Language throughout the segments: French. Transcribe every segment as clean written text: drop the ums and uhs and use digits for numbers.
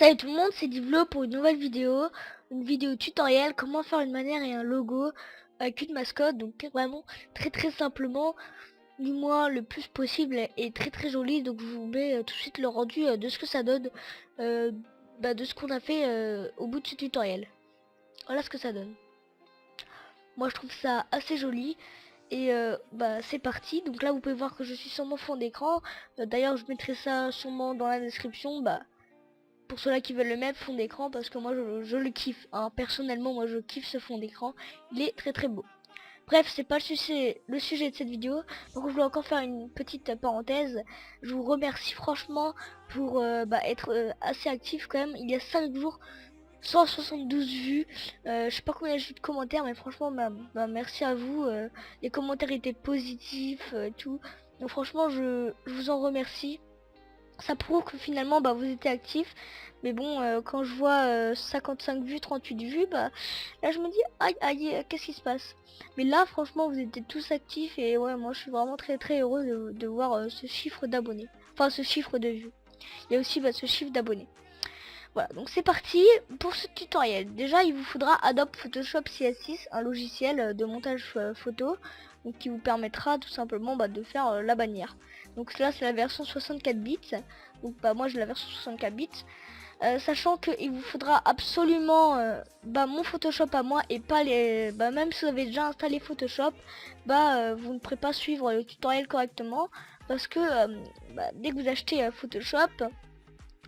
Hey tout le monde, c'est Divlo pour une vidéo tutoriel comment faire une bannière et un logo avec une mascotte. Donc vraiment très simplement, du moins le plus possible et très joli. Donc je vous mets tout de suite le rendu de ce que ça donne, euh, de ce qu'on a fait au bout de ce tutoriel. Voilà ce que ça donne. Moi je trouve ça assez joli. Et c'est parti. Donc là vous pouvez voir que je suis sur mon fond d'écran. D'ailleurs je mettrai ça sûrement dans la description. Pour ceux-là qui veulent le mettre fond d'écran, parce que moi je le kiffe, hein. Personnellement moi je kiffe ce fond d'écran, il est très beau. Bref, c'est pas le sujet de cette vidéo. Donc je voulais encore faire une petite parenthèse. Je vous remercie franchement pour être assez actif quand même. Il y a 5 jours, 172 vues, je sais pas combien j'ai eu de commentaires, mais franchement merci à vous. Les commentaires étaient positifs et tout, donc franchement je vous en remercie. Ça prouve que finalement vous étiez actif. Mais bon, quand je vois 55 vues, 38 vues, là je me dis aïe, qu'est-ce qui se passe? Mais là franchement vous étiez tous actifs et ouais, moi je suis vraiment très heureux de voir ce chiffre d'abonnés. Enfin ce chiffre de vues. Il y a aussi ce chiffre d'abonnés. Voilà, donc c'est parti pour ce tutoriel. Déjà il vous faudra Adobe Photoshop CS6, un logiciel de montage photo, donc qui vous permettra tout simplement de faire la bannière. Donc là c'est la version 64 bits. Donc moi j'ai la version 64 bits. Sachant qu'il vous faudra absolument mon Photoshop à moi et pas les... même si vous avez déjà installé Photoshop, vous ne pourrez pas suivre le tutoriel correctement. Parce que dès que vous achetez Photoshop,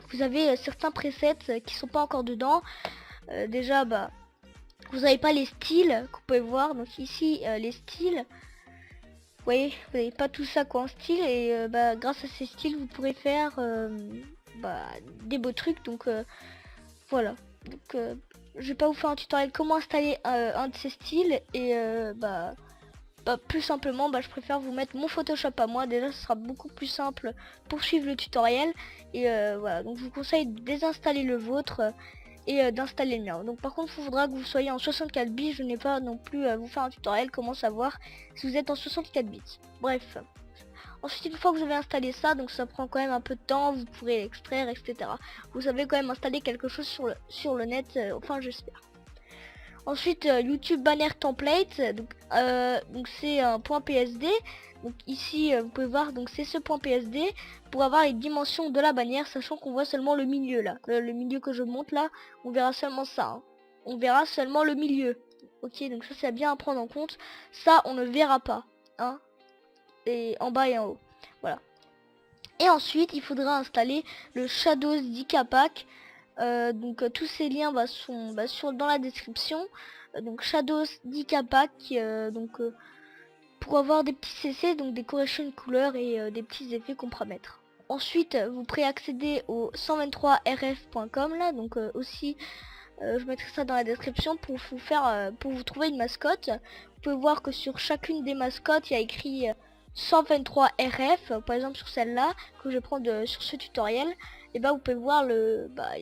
vous avez certains presets qui sont pas encore dedans. Déjà vous n'avez pas les styles que vous pouvez voir. Donc ici les styles, vous voyez, vous n'avez pas tout ça en style. Et grâce à ces styles vous pourrez faire des beaux trucs. Donc voilà. Donc je vais pas vous faire un tutoriel comment installer un de ces styles. Et plus simplement je préfère vous mettre mon Photoshop à moi. Déjà ce sera beaucoup plus simple pour suivre le tutoriel. Et voilà, donc je vous conseille de désinstaller le vôtre et d'installer le mien. Donc par contre il faudra que vous soyez en 64 bits. Je n'ai pas non plus à vous faire un tutoriel comment savoir si vous êtes en 64 bits. Bref, ensuite une fois que vous avez installé ça, donc ça prend quand même un peu de temps, vous pourrez l'extraire, etc. Vous avez quand même installé quelque chose sur le net, enfin j'espère. Ensuite YouTube banner template, donc c'est un .psd. Donc ici vous pouvez voir, donc c'est ce .psd pour avoir les dimensions de la bannière, sachant qu'on voit seulement le milieu là, le milieu que je monte là, on verra seulement ça, hein. On verra seulement le milieu. Ok, donc ça c'est bien à prendre en compte, ça on ne verra pas, hein, et en bas et en haut, voilà. Et ensuite il faudra installer le Shadows DK Pack. Tous ces liens sont dans la description. Donc Shadows DK Pack, pour avoir des petits CC, donc des corrections couleurs et des petits effets qu'on pourra mettre. Ensuite vous pourrez accéder au 123rf.com là, donc aussi je mettrai ça dans la description pour vous faire pour vous trouver une mascotte. Vous pouvez voir que sur chacune des mascottes il y a écrit 123rf, par exemple sur celle-là que je vais prendre sur ce tutoriel. Et vous pouvez voir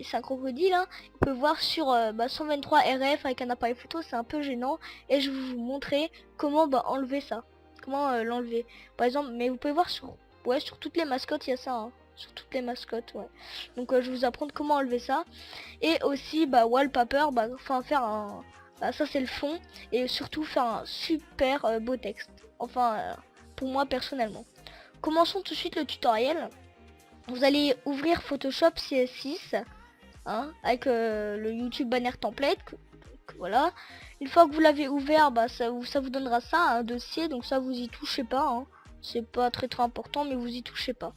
c'est un crocodile, hein. Vous pouvez voir sur 123rf avec un appareil photo, c'est un peu gênant et je vais vous montrer comment enlever ça, comment l'enlever par exemple. Mais vous pouvez voir sur toutes les mascottes il y a ça, hein. Sur toutes les mascottes, ouais. Donc je vais vous apprendre comment enlever ça. Et aussi wallpaper, enfin faire un ça c'est le fond, et surtout faire un super beau texte, enfin pour moi personnellement. Commençons tout de suite le tutoriel. Vous allez ouvrir Photoshop CS6, hein, avec le YouTube banner template. Voilà. Une fois que vous l'avez ouvert, ça vous donnera ça, un dossier. Donc ça vous y touchez pas, hein. C'est pas très important, mais vous y touchez pas.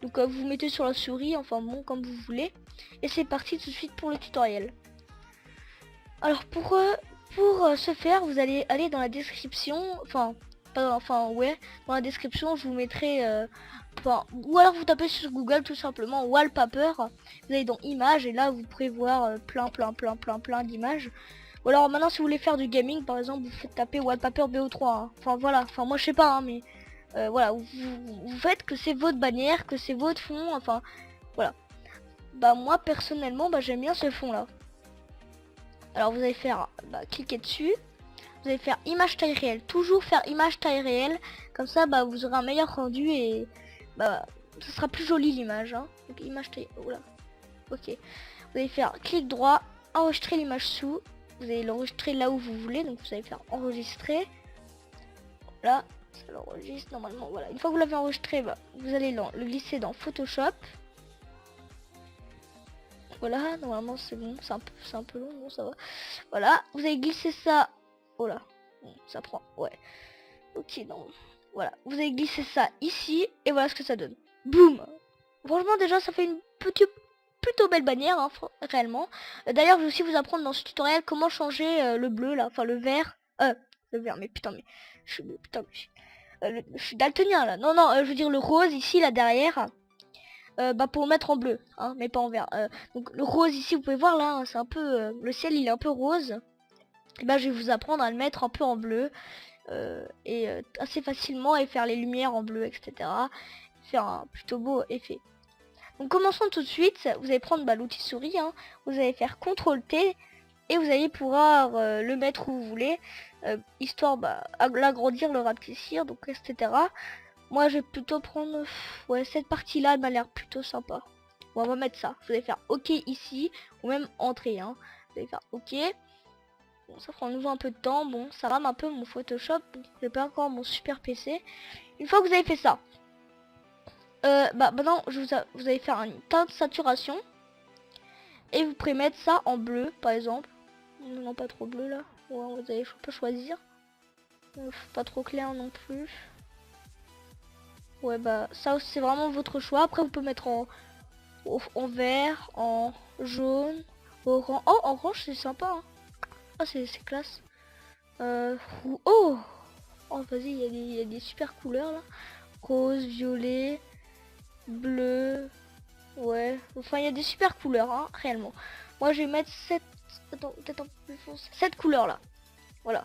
Donc vous mettez sur la souris, enfin bon, comme vous voulez. Et c'est parti tout de suite pour le tutoriel. Alors pour ce faire, vous allez aller dans la description, dans la description je vous mettrai ou alors vous tapez sur Google tout simplement wallpaper, vous allez dans images et là vous pourrez voir plein d'images. Ou alors maintenant si vous voulez faire du gaming par exemple, vous faites taper wallpaper BO3, hein. Enfin voilà, enfin moi je sais pas, hein, mais voilà, vous faites que c'est votre bannière, que c'est votre fond, enfin voilà. Moi personnellement j'aime bien ce fond là. Alors vous allez faire cliquer dessus, vous allez faire image taille réelle, toujours faire image taille réelle, comme ça vous aurez un meilleur rendu et ça sera plus joli l'image, hein. Donc image taille, oula. ok. Vous allez faire clic droit, enregistrer l'image sous. Vous allez l'enregistrer là où vous voulez, donc vous allez faire enregistrer. Là, ça l'enregistre normalement, voilà. Une fois que vous l'avez enregistré, bah, vous allez le glisser dans Photoshop. Voilà, normalement c'est bon, c'est un peu long, bon ça va. Voilà, vous allez glisser ça. Oh là, bon, ça prend, ouais. Ok, non. Voilà, vous allez glisser ça ici, et voilà ce que ça donne. Boum. Franchement déjà ça fait une plutôt belle bannière, hein, réellement. D'ailleurs je vais aussi vous apprendre dans ce tutoriel comment changer le bleu là, enfin le vert. Le vert, mais putain, mais je suis daltonien là. Non, non, je veux dire le rose ici, là derrière. Bah pour mettre en bleu, hein, mais pas en vert. Donc le rose ici, vous pouvez voir là, hein, c'est un peu... le ciel il est un peu rose. Et bah je vais vous apprendre à le mettre un peu en bleu. Assez facilement et faire les lumières en bleu, etc. Faire un plutôt beau effet. Donc commençons tout de suite. Vous allez prendre l'outil souris, hein. Vous allez faire CTRL T et vous allez pouvoir le mettre où vous voulez, histoire l'agrandir, le rapetissir, donc etc. Moi je vais plutôt prendre ouais, cette partie là, elle m'a l'air plutôt sympa. Bon, on va mettre ça. Vous allez faire OK ici, ou même entrée, hein. Vous allez faire OK. Bon, ça prend nouveau un peu de temps. Bon, ça rame un peu mon Photoshop. J'ai pas encore mon super PC. Une fois que vous avez fait ça, maintenant vous allez faire une teinte saturation. Et vous pouvez mettre ça en bleu, par exemple. Non, pas trop bleu là. Ouais, vous allez un peu choisir. Pas trop clair non plus. Ouais, bah ça c'est vraiment votre choix. Après vous pouvez mettre en vert, en jaune, orange. Oh, orange c'est sympa, hein. Oh, c'est classe. Oh, vas-y, il y a des super couleurs là. Rose, violet, bleu. Ouais, enfin il y a des super couleurs, hein, réellement. Moi je vais mettre cette... Attends, peut-être un peu plus foncé. Cette couleur là. Voilà.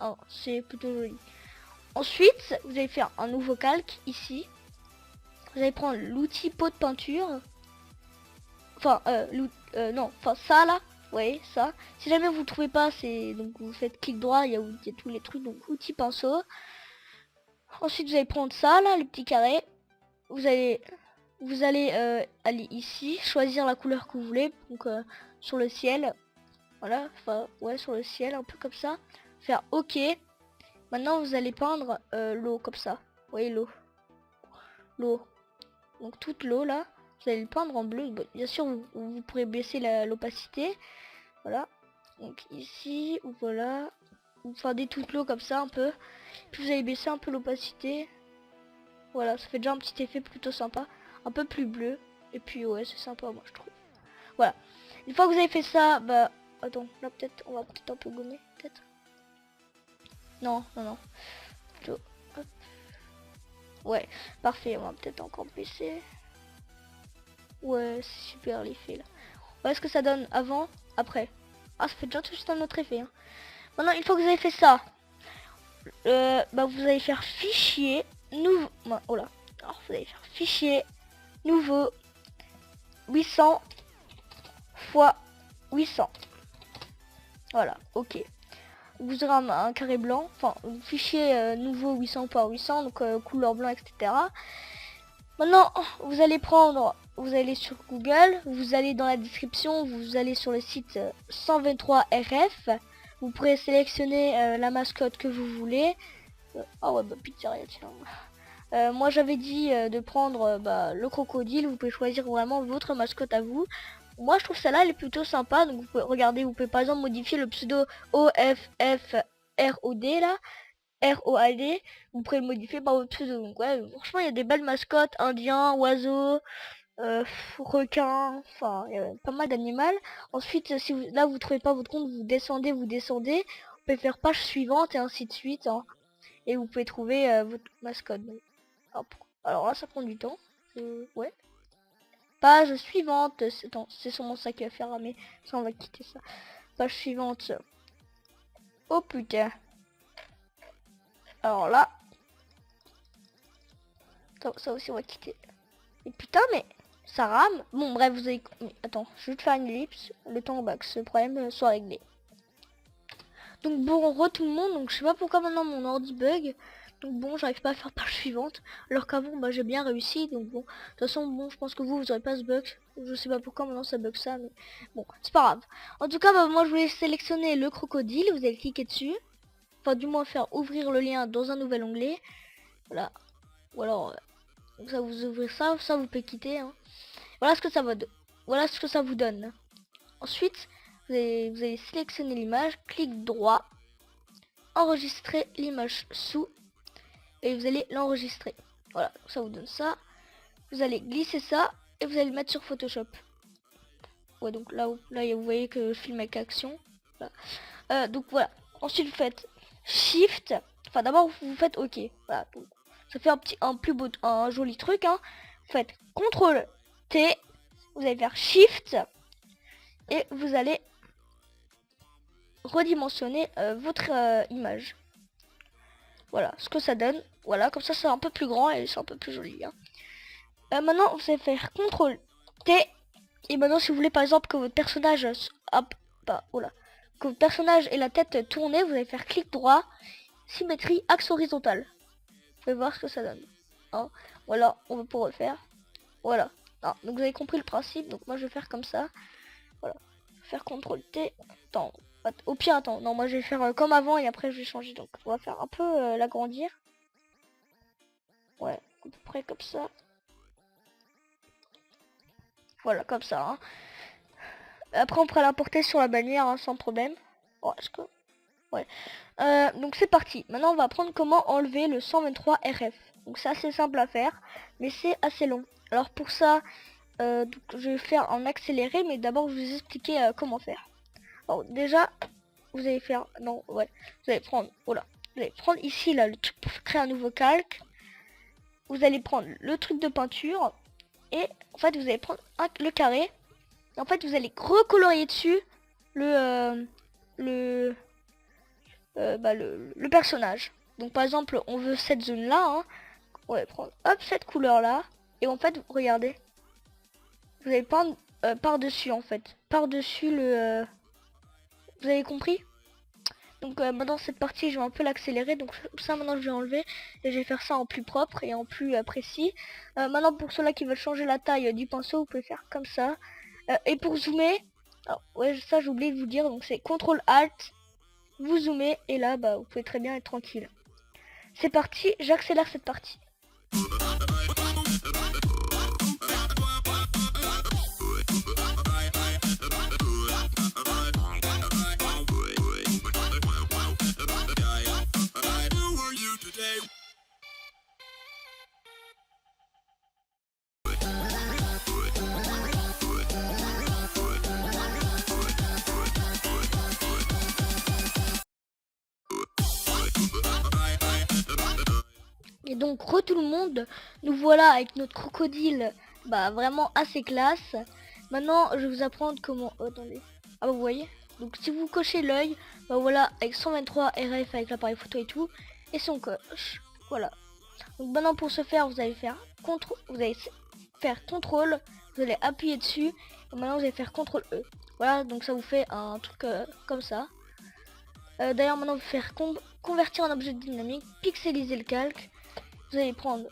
Oh, c'est plutôt joli. Ensuite, vous allez faire un nouveau calque ici. Vous allez prendre l'outil pot de peinture. Enfin, non, enfin ça là. Ouais, ça. Si jamais vous trouvez pas, c'est donc vous faites clic droit, il y a tous les trucs, donc outil pinceau. Ensuite, vous allez prendre ça là, le petit carré. Vous allez aller ici, choisir la couleur que vous voulez, donc sur le ciel. Voilà, enfin ouais, sur le ciel, un peu comme ça. Faire OK. Maintenant, vous allez peindre l'eau comme ça. Vous voyez l'eau. Donc toute l'eau là, vous allez le peindre en bleu. Bon, bien sûr, vous pourrez baisser l'opacité. Voilà. Donc ici, ou voilà. Vous fendez toute l'eau comme ça un peu. Puis vous allez baisser un peu l'opacité. Voilà, ça fait déjà un petit effet plutôt sympa. Un peu plus bleu. Et puis ouais, c'est sympa moi je trouve. Voilà. Une fois que vous avez fait ça, bah... Attends, là peut-être, on va peut-être un peu gommer, peut-être. Non, non, non. Plutôt, hop. Ouais, parfait, on va peut-être encore baisser. Ouais, c'est super l'effet là. Voilà ce que ça donne avant, après. Ah, ça fait déjà tout juste un autre effet, hein. Maintenant, une fois que vous avez fait ça, vous allez faire fichier, nouveau... Oh là. Alors, vous allez faire fichier, nouveau, 800 fois 800. Voilà, ok. Vous aurez un carré blanc, enfin fichier nouveau 800 par 800, donc couleur blanc, etc. Maintenant, vous allez sur Google, vous allez dans la description, vous allez sur le site 123RF. Vous pourrez sélectionner la mascotte que vous voulez. Ah ouais, bah pizzeria, tiens. Moi j'avais dit de prendre le crocodile. Vous pouvez choisir vraiment votre mascotte à vous. Moi je trouve celle-là elle est plutôt sympa. Donc vous pouvez regarder, vous pouvez par exemple modifier le pseudo OFFROD là. ROAD, vous pourrez le modifier par votre pseudo. Donc ouais, franchement il y a des belles mascottes, indiens, oiseaux, requins, enfin il y a pas mal d'animaux. Ensuite si là vous trouvez pas votre compte, vous descendez, vous pouvez faire page suivante et ainsi de suite, hein. Et vous pouvez trouver votre mascotte. Donc, hop. Alors là ça prend du temps. Ouais. Page suivante. C'est sur mon sac à faire ramer. Ça on va quitter ça. Page suivante. Oh putain. Alors là. Ça aussi on va quitter. Et putain mais ça rame. Bon bref vous avez... Attends, je vais te faire une ellipse. Le temps que ce problème soit réglé. Donc bon re tout le monde. Donc je sais pas pourquoi maintenant mon ordi bug. Donc bon, j'arrive pas à faire page suivante, alors qu'avant bah, j'ai bien réussi. Donc bon, de toute façon bon, je pense que vous aurez pas ce bug. Je sais pas pourquoi maintenant ça bug ça, mais bon, c'est pas grave. En tout cas, bah, moi je voulais sélectionner le crocodile, vous allez cliquer dessus. Enfin du moins faire ouvrir le lien dans un nouvel onglet. Voilà. Ou alors ça vous ouvrez ça vous pouvez quitter. Hein. Voilà ce que ça va voilà ce que ça vous donne. Ensuite, vous allez sélectionner l'image, clic droit, enregistrer l'image sous et vous allez l'enregistrer. Voilà, ça vous donne ça. Vous allez glisser ça et vous allez le mettre sur Photoshop. Ouais, donc là vous voyez que je filme avec action. Voilà. Donc voilà. Ensuite vous faites Shift. Enfin d'abord vous faites OK. Voilà. Donc, ça fait un joli truc. Hein. Vous faites CTRL T. Vous allez faire Shift et vous allez redimensionner votre image. Voilà ce que ça donne. Voilà, comme ça c'est un peu plus grand et c'est un peu plus joli. Hein. Maintenant vous allez faire CTRL T. Et maintenant si vous voulez par exemple que votre personnage que votre personnage ait la tête tournée, vous allez faire clic droit, symétrie, axe horizontal. Vous pouvez voir ce que ça donne. Hein. Voilà, on va pouvoir le faire. Voilà. Ah, donc vous avez compris le principe, donc moi je vais faire comme ça. Voilà. Faire CTRL T. Attends. Au pire, attends. Non, moi je vais faire comme avant et après je vais changer. Donc on va faire un peu l'agrandir. Ouais, à peu près comme ça. Voilà, comme ça. Hein. Après on pourra l'importer sur la bannière hein, sans problème. Oh, est-ce que... Ouais. Donc c'est parti. Maintenant on va apprendre comment enlever le 123 RF. Donc c'est assez simple à faire, mais c'est assez long. Alors pour ça, donc, je vais faire en accéléré, mais d'abord je vais vous expliquer comment faire. Alors déjà, vous allez faire, non, ouais, vous allez prendre, voilà, vous allez prendre ici là le truc pour créer un nouveau calque. Vous allez prendre le truc de peinture et en fait vous allez prendre le carré. Et en fait vous allez recolorier dessus le le personnage. Donc par exemple on veut cette zone là, hein. On va prendre hop cette couleur là et en fait regardez, vous allez peindre par dessus en fait, par dessus le vous avez compris. Donc maintenant cette partie je vais un peu l'accélérer, donc ça maintenant je vais enlever et je vais faire ça en plus propre et en plus précis. Maintenant pour ceux-là qui veulent changer la taille du pinceau, vous pouvez faire comme ça. Et pour zoomer, alors, ouais ça j'ai oublié de vous dire, donc c'est CTRL ALT, vous zoomez et là bah vous pouvez très bien être tranquille. C'est parti, j'accélère cette partie. Et donc tout le monde, nous voilà avec notre crocodile bah vraiment assez classe. Maintenant je vais vous apprendre comment... Oh, attendez. Ah bah, vous voyez. Donc si vous cochez l'œil, bah voilà, avec 123 RF avec l'appareil photo et tout, et son coche. Voilà. Donc maintenant pour ce faire, vous allez faire CTRL, vous allez appuyer dessus, et maintenant vous allez faire CTRL E. Voilà, donc ça vous fait un truc comme ça. D'ailleurs maintenant vous faire convertir en objet dynamique, pixeliser le calque. Vous allez prendre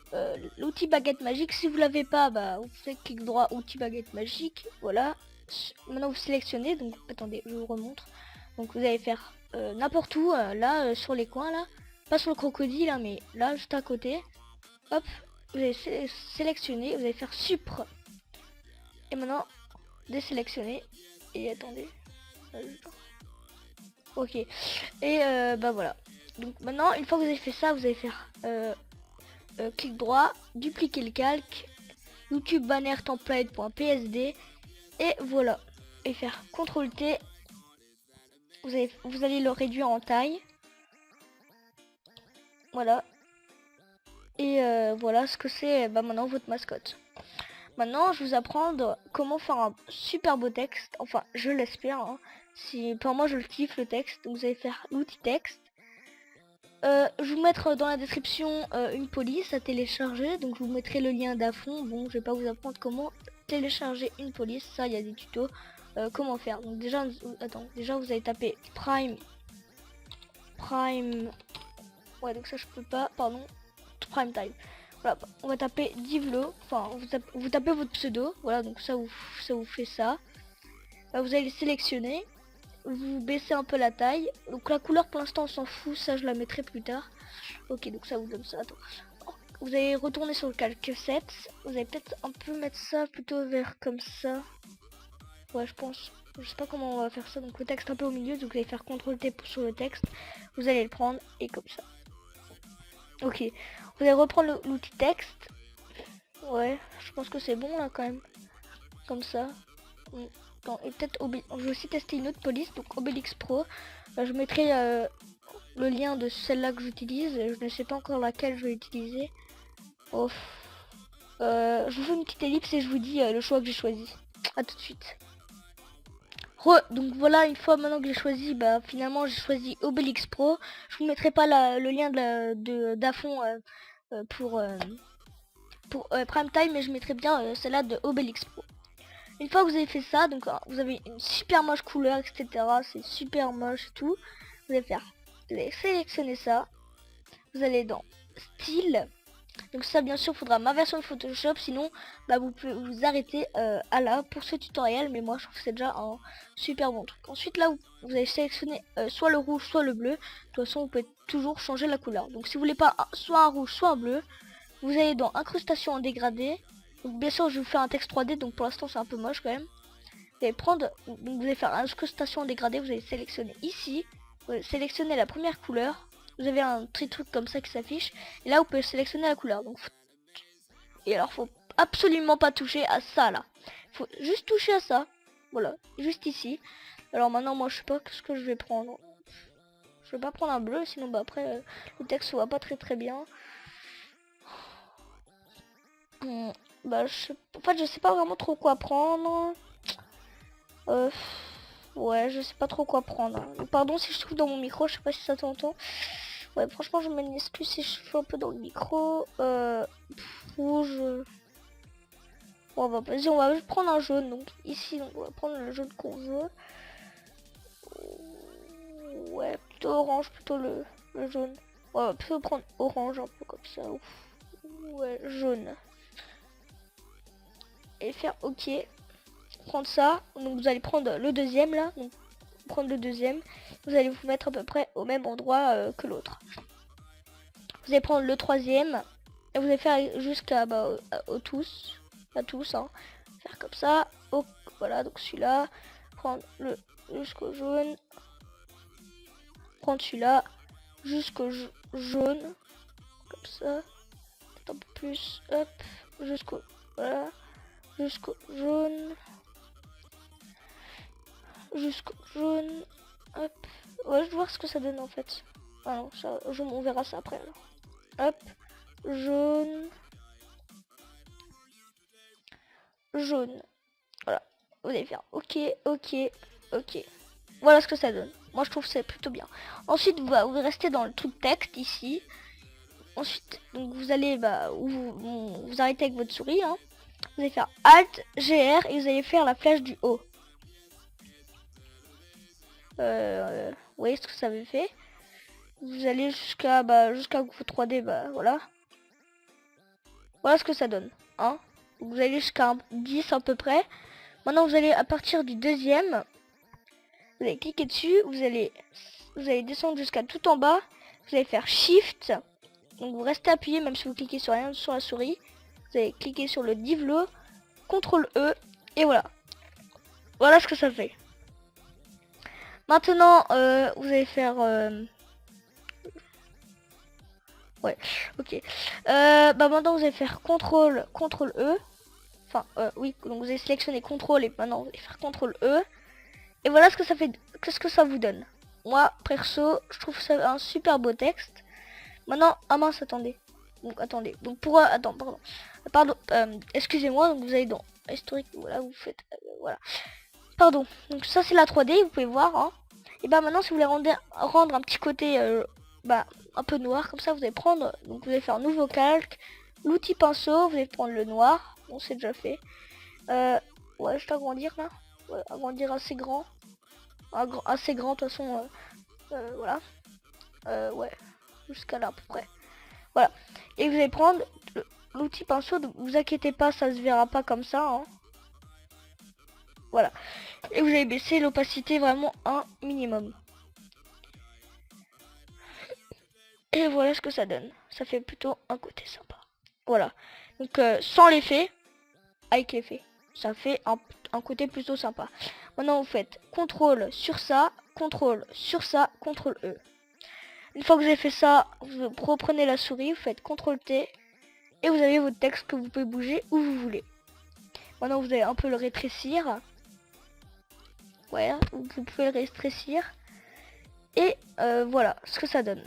l'outil baguette magique. Si vous l'avez pas, bah vous faites clic droit, outil baguette magique. Voilà. Maintenant vous sélectionnez. Donc attendez, je vous remontre. Donc vous allez faire n'importe où, là sur les coins là. Pas sur le crocodile, hein, mais là juste à côté. Hop, vous allez sélectionner. Vous allez faire supr. Et maintenant désélectionner. Et attendez. Ok. Et bah voilà. Donc maintenant, une fois que vous avez fait ça, vous allez faire clic droit, dupliquer le calque, YouTube banner template.psd et voilà. Et faire CTRL T. Vous allez le réduire en taille. Voilà. Et voilà ce que c'est bah, maintenant votre mascotte. Maintenant, je vais vous apprendre comment faire un super beau texte. Enfin, je l'espère. Hein. Si, pour moi, je le kiffe le texte. Donc, vous allez faire l'outil texte. Je vais vous mettre dans la description une police à télécharger. Donc, je vous mettrai le lien d'à fond. Bon, je vais pas vous apprendre comment télécharger une police. Ça, il y a des tutos. Comment faire. Donc, déjà, attends. Déjà, vous allez taper Prime Ouais, donc ça je peux pas, pardon. Prime time. Voilà, on va taper Divlo, enfin vous tapez votre pseudo, voilà, donc ça vous fait ça. Là, vous allez sélectionner, vous baissez un peu la taille. Donc la couleur pour l'instant on s'en fout, ça je la mettrai plus tard. Ok, donc ça vous donne ça. Attends. Vous allez retourner sur le calque 7. Vous allez peut-être un peu mettre ça plutôt vers comme ça. Ouais, je pense. Je sais pas comment on va faire ça. Donc le texte un peu au milieu, donc vous allez faire CTRL T sur le texte. Vous allez le prendre et comme ça. Ok, vous allez reprendre l'outil texte. Ouais, je pense que c'est bon là quand même. Comme ça. Attends, et peut-être je vais aussi tester une autre police, donc Obélix Pro. Je mettrai le lien de celle-là que j'utilise. Je ne sais pas encore laquelle je vais utiliser. Oh. Je vous fais une petite ellipse et je vous dis le choix que j'ai choisi. A tout de suite. Donc voilà, une fois maintenant que j'ai choisi, bah finalement j'ai choisi Obélix Pro. Je vous mettrai pas le lien d'à fond pour Prime Time, mais je mettrai bien celle-là de Obélix Pro. Une fois que vous avez fait ça, donc vous avez une super moche couleur, etc. C'est super moche et tout. Vous allez sélectionner ça. Vous allez dans style. Donc ça bien sûr faudra ma version de Photoshop, sinon bah, vous pouvez vous arrêter à là pour ce tutoriel, mais moi je trouve que c'est déjà un super bon truc. Ensuite là vous allez sélectionner soit le rouge soit le bleu. De toute façon vous pouvez toujours changer la couleur. Donc si vous voulez pas soit un rouge soit un bleu, vous allez dans incrustation en dégradé. Donc bien sûr je vous fais un texte 3D, donc pour l'instant c'est un peu moche quand même. Vous allez prendre, donc vous allez faire incrustation en dégradé, vous allez sélectionner ici, vous allez sélectionner la première couleur. Vous avez un petit truc comme ça qui s'affiche. Et là vous pouvez sélectionner la couleur. Donc, et alors faut absolument pas toucher à ça là. Faut juste toucher à ça. Voilà, juste ici. Alors maintenant moi je sais pas ce que je vais prendre. Je vais pas prendre un bleu, sinon bah après le texte se voit pas très bien. Bah en fait je sais pas vraiment trop quoi prendre. Ouais, je sais pas trop quoi prendre. Pardon si je trouve dans mon micro, je sais pas si ça t'entend. Ouais, franchement, je m'excuse si je fais un peu dans le micro. Rouge. Bon, vas-y, on va juste prendre un jaune. Donc ici, on va prendre le jaune qu'on veut. Ouais, plutôt orange, plutôt le jaune. Ouais, on va plutôt prendre orange, un peu comme ça. Ouais, jaune. Et faire OK. Prendre ça. Donc vous allez prendre le deuxième là. Donc, prendre le deuxième. Vous allez vous mettre à peu près au même endroit que l'autre. Vous allez prendre le troisième. Et vous allez faire jusqu'à au tous. À tous, hein. Faire comme ça. Oh, voilà, donc celui-là. Prendre le jusqu'au jaune. Prendre celui-là jusqu'au jaune. Comme ça. Peut-être un peu plus. Hop. Jusqu'au. Voilà. Jusqu'au jaune. Jusqu'au jaune. Hop. Ouais, je vais voir ce que ça donne en fait. Ah non, ça, on verra ça après alors. Hop. Jaune. Jaune. Voilà. Vous allez faire OK, OK, OK. Voilà ce que ça donne. Moi je trouve que c'est plutôt bien. Ensuite vous restez dans le truc texte ici. Ensuite donc vous allez vous arrêtez avec votre souris, hein. Vous allez faire Alt GR et vous allez faire la flèche du haut. Vous voyez ce que ça avait fait. Vous allez jusqu'à jusqu'à 3D, voilà. Voilà ce que ça donne, hein. Vous allez jusqu'à 10 à peu près. Maintenant vous allez à partir du deuxième. Vous allez cliquer dessus, vous allez descendre jusqu'à tout en bas. Vous allez faire Shift. Donc vous restez appuyé même si vous cliquez sur rien sur la souris. Vous allez cliquer sur le Divlo, CTRL E et voilà. Voilà ce que ça fait. Maintenant vous allez faire ouais, ok. Maintenant vous allez faire CTRL E. Enfin oui, donc vous allez sélectionner CTRL et maintenant vous allez faire CTRL E. Et voilà ce que ça fait, qu'est-ce que ça vous donne. Moi perso, je trouve ça un super beau texte. Maintenant, ah mince, attendez. Donc attendez. Donc pour attends, pardon, excusez-moi. Donc vous allez dans historique. Voilà, vous faites voilà. Pardon. Donc ça c'est la 3D. Vous pouvez voir. Hein. Et maintenant, si vous voulez rendre un petit côté un peu noir, comme ça, vous allez prendre. Donc vous allez faire nouveau calque, l'outil pinceau. Vous allez prendre le noir. Bon, c'est déjà fait. Ouais, je vais agrandir là. Ouais, agrandir assez grand. Assez grand de toute façon. Voilà. Ouais. jusqu'à là à peu près. Voilà. Et vous allez prendre l'outil pinceau, donc vous inquiétez pas, ça se verra pas comme ça, hein. Voilà. Et vous allez baisser l'opacité vraiment un minimum. Et voilà ce que ça donne. Ça fait plutôt un côté sympa. Voilà. Donc sans l'effet, avec l'effet, ça fait un côté plutôt sympa. Maintenant vous faites CTRL sur ça, CTRL sur ça, CTRL E. Une fois que vous avez fait ça, vous reprenez la souris, vous faites CTRL T et vous avez votre texte que vous pouvez bouger où vous voulez. Maintenant vous allez un peu le rétrécir. Ouais, vous pouvez le rétrécir. Et voilà ce que ça donne.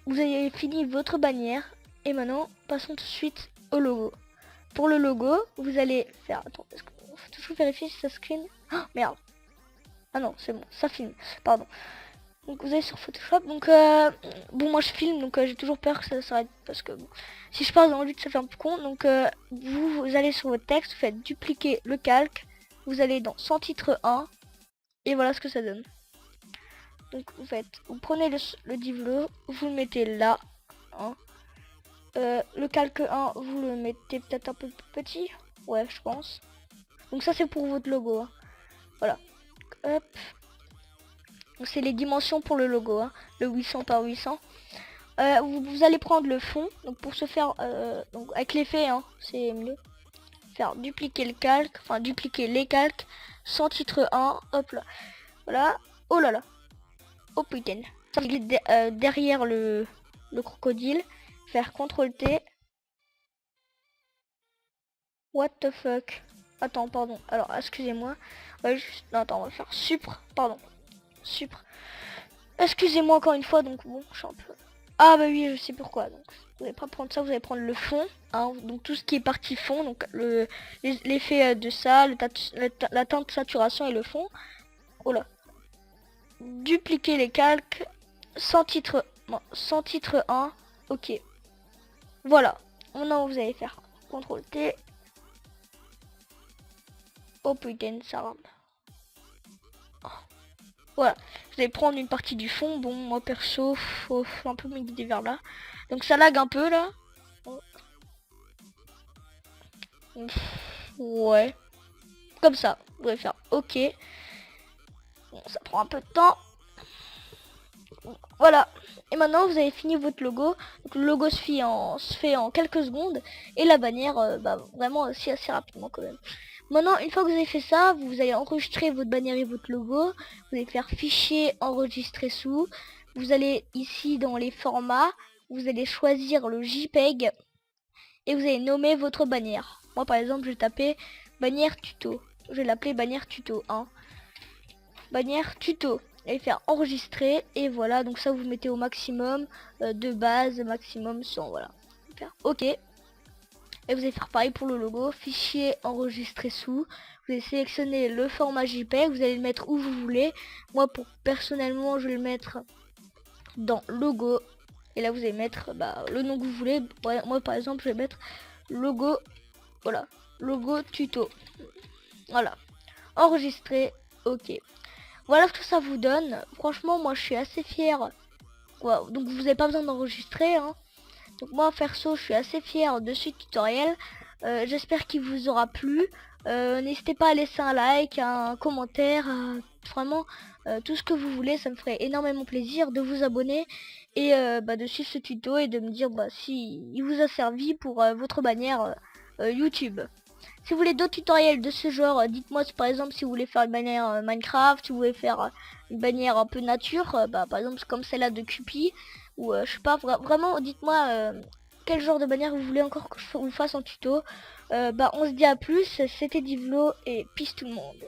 Vous avez fini votre bannière et maintenant passons tout de suite au logo. Pour le logo, vous allez faire... Attends, faut toujours vérifier si ça screen. Oh, merde. Ah non, c'est bon, ça filme. Pardon. Donc vous allez sur Photoshop. Donc bon, moi je filme, donc j'ai toujours peur que ça s'arrête parce que bon, si je passe dans le vide, ça fait un peu con. Donc vous allez sur votre texte, vous faites dupliquer le calque. Vous allez dans sans titre 1 et voilà ce que ça donne. Donc vous prenez le div-le, vous le mettez là. Hein. Le calque 1, vous le mettez peut-être un peu plus petit. Ouais, je pense. Donc ça c'est pour votre logo. Hein. Voilà. Hop. Donc c'est les dimensions pour le logo. Hein. Le 800 par 800. Vous allez prendre le fond. Donc pour se faire... donc avec l'effet, hein, c'est mieux. Faire dupliquer le calque. Enfin dupliquer les calques. Sans titre 1. Hop là. Voilà. Oh là là. Oh putain. Derrière le crocodile. Faire CTRL T. What the fuck. Attends, pardon. Alors, excusez-moi. Juste... Non, attends, on va faire supre. Pardon. Supre. Excusez-moi encore une fois. Donc, bon, je suis un peu... Ah bah oui, je sais pourquoi. Donc, vous n'allez pas prendre ça. Vous allez prendre le fond. Hein, donc, tout ce qui est partie fond. Donc, l'effet de ça, la teinte de saturation et le fond. Oh là. Dupliquer les calques. Sans titre 1. Ok. Voilà. Maintenant, vous allez faire CTRL T. Oh putain, ça rame. Oh. Voilà. Vous allez prendre une partie du fond. Bon, moi perso, faut un peu me guider vers là. Donc ça lag un peu là. Oh. Ouais. Comme ça. Vous allez faire OK. Bon, ça prend un peu de temps. Voilà. Et maintenant vous avez fini votre logo. Donc, le logo se fait en quelques secondes. Et la bannière, bah, vraiment aussi assez rapidement quand même. Maintenant, une fois que vous avez fait ça, vous allez enregistrer votre bannière et votre logo. Vous allez faire fichier, enregistrer sous. Vous allez ici dans les formats. Vous allez choisir le JPEG. Et vous allez nommer votre bannière. Moi par exemple, je vais taper bannière tuto. Je vais l'appeler bannière tuto 1. Bannière tuto. Et faire enregistrer. Et voilà, donc ça vous mettez au maximum de base, maximum 100. Voilà. Faire OK. Et vous allez faire pareil pour le logo, fichier enregistrer sous. Vous allez sélectionner le format JPEG, vous allez le mettre où vous voulez. Moi personnellement je vais le mettre dans logo. Et là vous allez mettre le nom que vous voulez. Ouais, moi par exemple je vais mettre logo. Voilà. Logo tuto. Voilà. Enregistrer. OK. Voilà ce que ça vous donne. Franchement moi je suis assez fier. Wow. Donc vous n'avez pas besoin d'enregistrer. Hein. Donc moi perso je suis assez fier de ce tutoriel. J'espère qu'il vous aura plu. N'hésitez pas à laisser un like, un commentaire, vraiment tout ce que vous voulez. Ça me ferait énormément plaisir de vous abonner et de suivre ce tuto et de me dire si il vous a servi pour votre bannière YouTube. Si vous voulez d'autres tutoriels de ce genre, dites-moi par exemple si vous voulez faire une bannière Minecraft, si vous voulez faire une bannière un peu nature, par exemple comme celle-là de Cupi, ou je sais pas, vraiment dites-moi quel genre de bannière vous voulez encore que je vous fasse en tuto. On se dit à plus, c'était Divlo et peace tout le monde.